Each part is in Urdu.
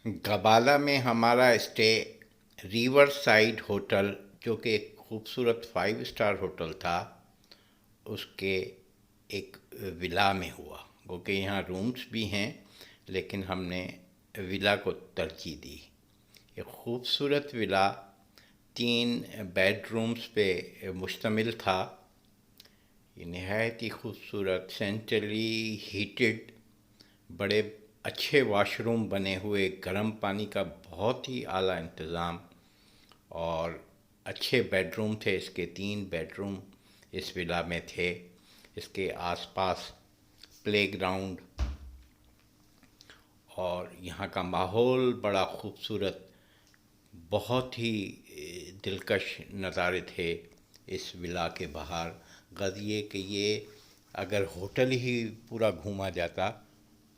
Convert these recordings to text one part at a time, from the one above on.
گبالا میں ہمارا اسٹے ریور سائڈ ہوٹل، جو کہ ایک خوبصورت 5 اسٹار ہوٹل تھا، اس کے ایک ولا میں ہوا. گو کہ یہاں رومز بھی ہیں، لیکن ہم نے ولا کو ترجیح دی. ایک خوبصورت ولا 3 بیڈ رومز پہ مشتمل تھا. یہ نہایت ہی خوبصورت، سینٹرلی ہیٹڈ، بڑے اچھے واش روم بنے ہوئے، گرم پانی کا بہت ہی اعلیٰ انتظام، اور اچھے بیڈ روم تھے. اس کے 3 بیڈ روم اس ولا میں تھے. اس کے آس پاس پلے گراؤنڈ اور یہاں کا ماحول بڑا خوبصورت، بہت ہی دلکش نظارے تھے اس ولا کے باہر. غرض یہ کہ یہ اگر ہوٹل ہی پورا گھوما جاتا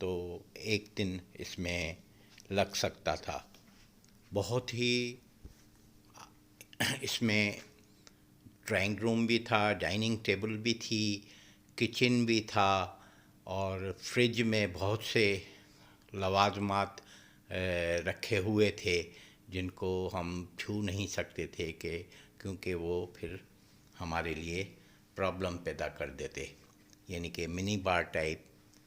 تو ایک دن اس میں لگ سکتا تھا. بہت ہی اس میں ڈرائنگ روم بھی تھا، ڈائننگ ٹیبل بھی تھی، کچن بھی تھا، اور فریج میں بہت سے لوازمات رکھے ہوئے تھے جن کو ہم چھو نہیں سکتے تھے کیونکہ وہ پھر ہمارے لیے پرابلم پیدا کر دیتے. یعنی کہ منی بار ٹائپ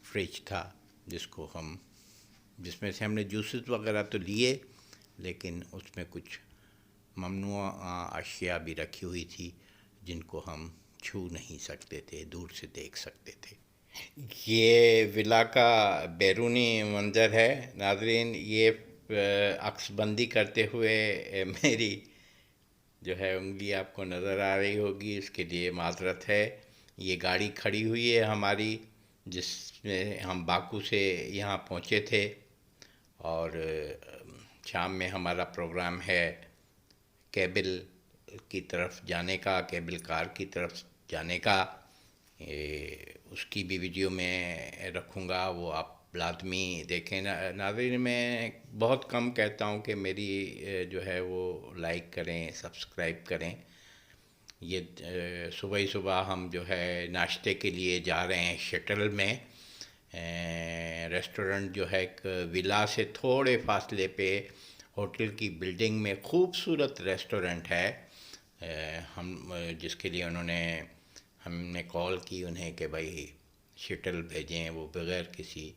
فریج تھا جس میں سے ہم نے جوسز وغیرہ تو لیے، لیکن اس میں کچھ ممنوع اشیاء بھی رکھی ہوئی تھی جن کو ہم چھو نہیں سکتے تھے، دور سے دیکھ سکتے تھے. یہ ولا کا بیرونی منظر ہے ناظرین. یہ عکس بندی کرتے ہوئے میری جو ہے انگلی آپ کو نظر آ رہی ہوگی، اس کے لیے معذرت ہے. یہ گاڑی کھڑی ہوئی ہے ہماری، جس میں ہم باکو سے یہاں پہنچے تھے، اور شام میں ہمارا پروگرام ہے کیبل کی طرف جانے کا، کیبل کار کی طرف جانے کا. اس کی بھی ویڈیو میں رکھوں گا، وہ آپ لازمی دیکھیں. ناظرین، میں بہت کم کہتا ہوں کہ میری جو ہے وہ لائک کریں، سبسکرائب کریں. یہ صبح ہی صبح ہم جو ہے ناشتے کے لیے جا رہے ہیں شٹل میں. ریسٹورنٹ جو ہے ایک ولا سے تھوڑے فاصلے پہ ہوٹل کی بلڈنگ میں خوبصورت ریسٹورنٹ ہے. جس کے لیے ہم نے کال کی انہیں کہ بھائی شٹل بھیجیں. وہ بغیر کسی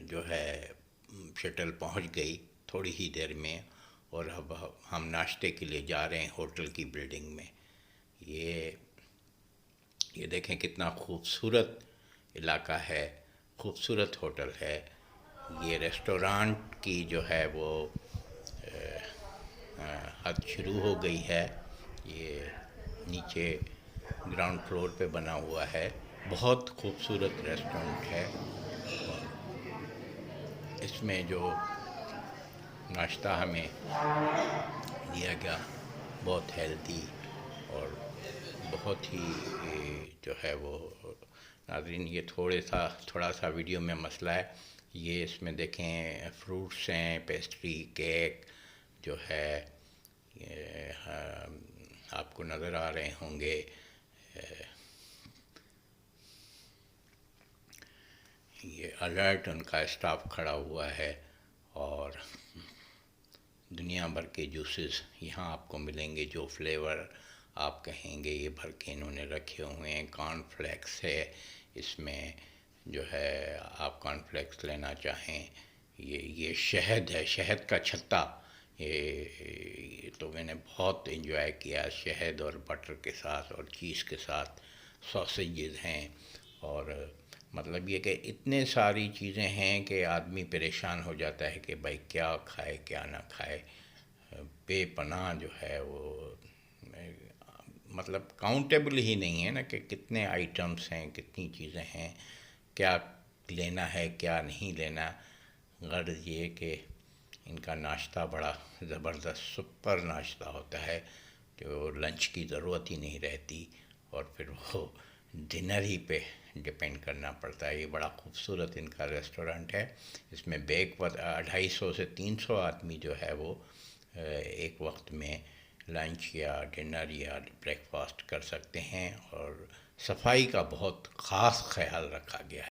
جو ہے شٹل پہنچ گئی تھوڑی ہی دیر میں، اور اب ہم ناشتے کے لیے جا رہے ہیں ہوٹل کی بلڈنگ میں. یہ دیکھیں کتنا خوبصورت علاقہ ہے، خوبصورت ہوٹل ہے. یہ ریسٹورانٹ کی جو ہے وہ حد شروع ہو گئی ہے. یہ نیچے گراؤنڈ فلور پہ بنا ہوا ہے. بہت خوبصورت ریسٹورنٹ ہے. اس میں جو ناشتہ ہمیں دیا گیا بہت ہیلدی اور بہت ہی جو ہے وہ. ناظرین، یہ تھوڑا سا ویڈیو میں مسئلہ ہے. یہ اس میں دیکھیں فروٹس ہیں، پیسٹری، کیک جو ہے آپ کو نظر آ رہے ہوں گے. یہ الرٹ ان کا اسٹاف کھڑا ہوا ہے، اور دنیا بھر کے جوسز یہاں آپ کو ملیں گے. جو فلیور آپ کہیں گے یہ بھر کے انہوں نے رکھے ہوئے ہیں. کارن فلیکس ہے اس میں، جو ہے آپ کارن فلیکس لینا چاہیں. یہ شہد ہے، شہد کا چھتا. یہ تو میں نے بہت انجوائے کیا، شہد اور بٹر کے ساتھ اور چیز کے ساتھ. ساسیجز ہیں، اور مطلب یہ کہ اتنے ساری چیزیں ہیں کہ آدمی پریشان ہو جاتا ہے کہ بھائی کیا کھائے کیا نہ کھائے. بے پناہ جو ہے وہ مطلب کاؤنٹیبل ہی نہیں ہے نا کہ کتنے آئٹمس ہیں، کتنی چیزیں ہیں، کیا لینا ہے کیا نہیں لینا. غرض یہ کہ ان کا ناشتہ بڑا زبردست سپر ناشتہ ہوتا ہے، جو لنچ کی ضرورت ہی نہیں رہتی، اور پھر وہ ڈنر ہی پہ ڈپینڈ کرنا پڑتا ہے. یہ بڑا خوبصورت ان کا ریسٹورنٹ ہے. اس میں 250 سے 300 آدمی جو ہے وہ ایک وقت میں لنچ یا ڈنر یا بریک فاسٹ کر سکتے ہیں، اور صفائی کا بہت خاص خیال رکھا گیا ہے.